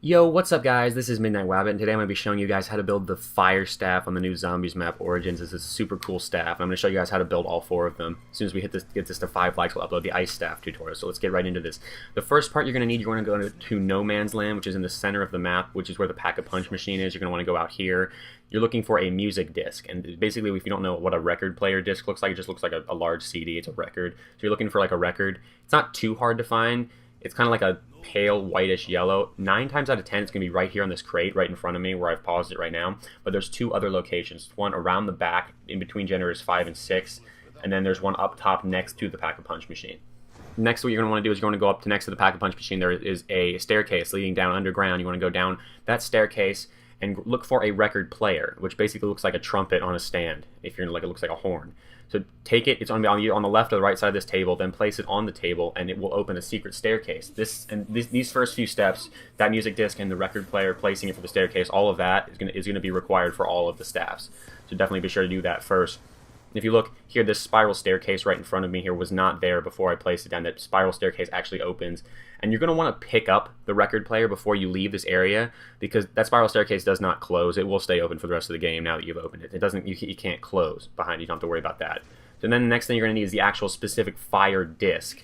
Yo, what's up guys? This is Midnight Wabbit, and today I'm going to be showing you guys how to build the Fire Staff on the new Zombies map, Origins. This is a super cool staff, and I'm going to show you guys how to build all 4 of them. As soon as we get this to 5 likes, we'll upload the Ice Staff tutorial, so let's get right into this. The first part you're going to need, you're going to go to No Man's Land, which is in the center of the map, which is where the Pack-a-Punch machine is. You're going to want to go out here. You're looking for a music disc, and basically if you don't know what a record player disc looks like, it just looks like a large CD. It's a record. So you're looking for like a record. It's not too hard to find. It's kind of like a pale whitish yellow. 9 times out of 10 it's going to be right here on this crate right in front of me where I've paused it right now. But there's 2 other locations. One around the back in between generators 5 and 6. And then there's one up top next to the Pack-a-Punch machine. Next, what you're going to want to do is you're going to go up to next to the Pack-a-Punch machine. There is a staircase leading down underground. You want to go down that staircase and look for a record player, which basically looks like a trumpet on a stand. If you're like, it looks like a horn. So take it, it's on the left or the right side of this table, then place it on the table, and it will open a secret staircase. These first few steps, that music disc and the record player, placing it for the staircase, all of that is gonna be required for all of the staffs. So definitely be sure to do that first. If you look here, this spiral staircase right in front of me here was not there before I placed it down. That spiral staircase actually opens, and you're going to want to pick up the record player before you leave this area, because that spiral staircase does not close. It will stay open for the rest of the game now that you've opened it. It doesn't. You can't close behind you. You don't have to worry about that. So then the next thing you're going to need is the actual specific fire disc.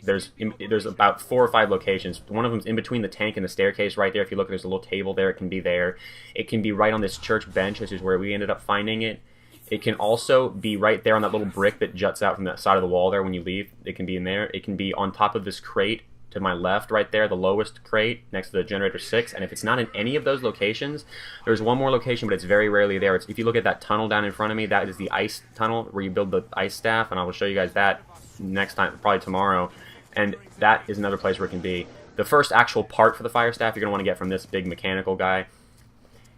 There's about 4 or 5 locations. One of them is in between the tank and the staircase right there. If you look, there's a little table there. It can be there. It can be right on this church bench, which is where we ended up finding it. It can also be right there on that little brick that juts out from that side of the wall there when you leave. It can be in there. It can be on top of this crate to my left right there, the lowest crate next to the generator 6. And if it's not in any of those locations, there's one more location, but it's very rarely there. If you look at that tunnel down in front of me, that is the ice tunnel where you build the ice staff, and I will show you guys that next time, probably tomorrow. And that is another place where it can be. The first actual part for the fire staff you're going to want to get from this big mechanical guy.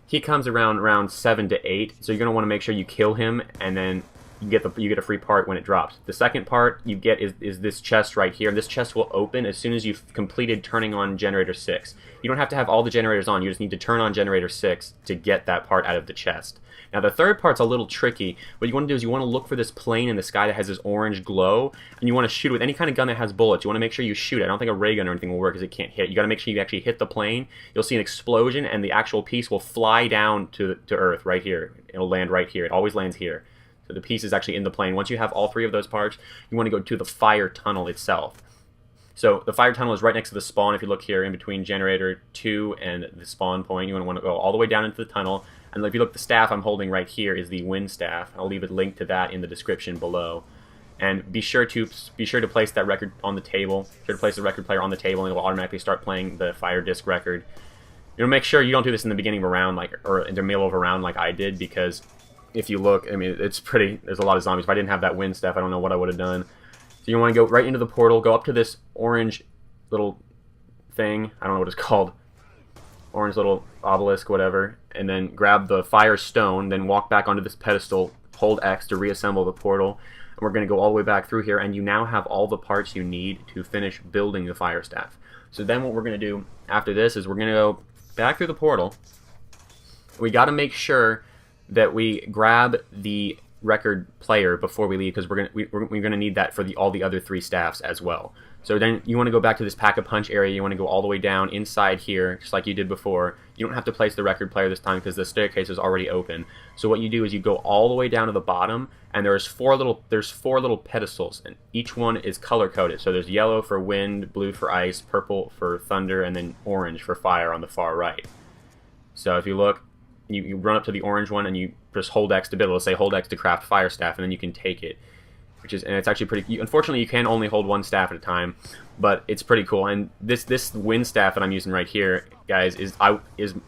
He comes around 7 to 8, so you're going to want to make sure you kill him, and then you get a free part when it drops. The second part you get is this chest right here, and this chest will open as soon as you've completed turning on generator 6. You don't have to have all the generators on, you just need to turn on generator 6 to get that part out of the chest. Now the third part's a little tricky. What you want to do is you want to look for this plane in the sky that has this orange glow, and you want to shoot it with any kind of gun that has bullets. You want to make sure you shoot it. I don't think a ray gun or anything will work because it can't hit. You got to make sure you actually hit the plane. You'll see an explosion, and the actual piece will fly down to Earth right here. It'll land right here. It always lands here. So the piece is actually in the plane. Once you have all 3 of those parts, you want to go to the fire tunnel itself. So the fire tunnel is right next to the spawn. If you look here in between generator 2 and the spawn point, you want to go all the way down into the tunnel. And if you look, the staff I'm holding right here is the wind staff. I'll leave a link to that in the description below. And be sure to place that record on the table. Be sure to place the record player on the table, and it will automatically start playing the fire disc record. You know, make sure you don't do this in the beginning of a round, or in the middle of a round like I did, because if you look, I mean, there's a lot of zombies. If I didn't have that wind staff, I don't know what I would have done. So you want to go right into the portal, go up to this orange little thing. I don't know what it's called. Orange little obelisk, whatever. And then grab the fire stone, then walk back onto this pedestal, hold X to reassemble the portal. And we're going to go all the way back through here, and you now have all the parts you need to finish building the fire staff. So then what we're going to do after this is we're going to go back through the portal. We got to make sure that we grab the record player before we leave, because we're gonna need that for all the other 3 staffs as well. So then you want to go back to this Pack-a-Punch area. You want to go all the way down inside here, just like you did before. You don't have to place the record player this time because the staircase is already open. So what you do is you go all the way down to the bottom, and there's four little pedestals, and each one is color coded. So there's yellow for wind, blue for ice, purple for thunder, and then orange for fire on the far right. So if you look, you run up to the orange one, and you just hold X to build. Let's say hold X to craft fire staff, and then you can take it. And it's actually pretty. Unfortunately, you can only hold 1 staff at a time, but it's pretty cool. And this wind staff that I'm using right here, guys, I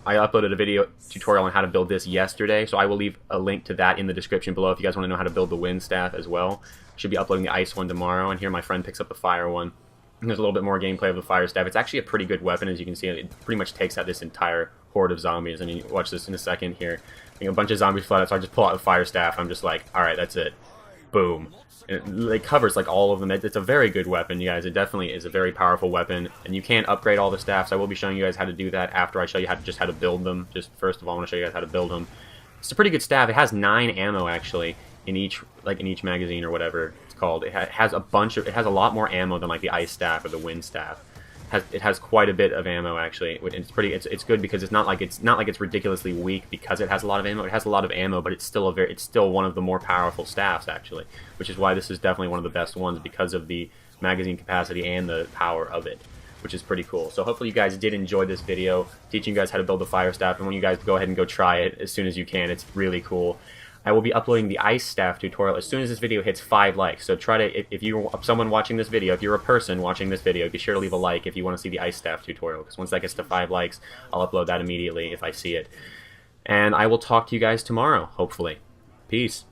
uploaded a video tutorial on how to build this yesterday, so I will leave a link to that in the description below if you guys want to know how to build the wind staff as well. Should be uploading the ice one tomorrow, and here my friend picks up the fire one. And there's a little bit more gameplay of the fire staff. It's actually a pretty good weapon, as you can see. It pretty much takes out this entire horde of zombies. I mean, watch this in a second here. A bunch of zombies flood out, so I just pull out the fire staff. I'm just like, all right, that's it. Boom. It covers like all of them. It's a very good weapon, you guys. It definitely is a very powerful weapon, and you can upgrade all the staffs. I will be showing you guys how to do that after I show you how to build them. Just first of all, I want to show you guys how to build them. It's a pretty good staff. It has 9 ammo actually in each magazine or whatever it's called. It has a lot more ammo than like the ice staff or the wind staff. It has quite a bit of ammo actually. It's good because it's not like it's ridiculously weak because it has a lot of ammo. It has a lot of ammo, but it's still one of the more powerful staffs actually, which is why this is definitely one of the best ones because of the magazine capacity and the power of it, which is pretty cool. So hopefully you guys did enjoy this video teaching you guys how to build the fire staff, and when you guys go ahead and go try it as soon as you can. It's really cool. I will be uploading the ice staff tutorial as soon as this video hits 5 likes. So try to, if you're someone watching this video, if you're a person watching this video, be sure to leave a like if you want to see the ice staff tutorial, because once that gets to 5 likes, I'll upload that immediately if I see it. And I will talk to you guys tomorrow, hopefully. Peace.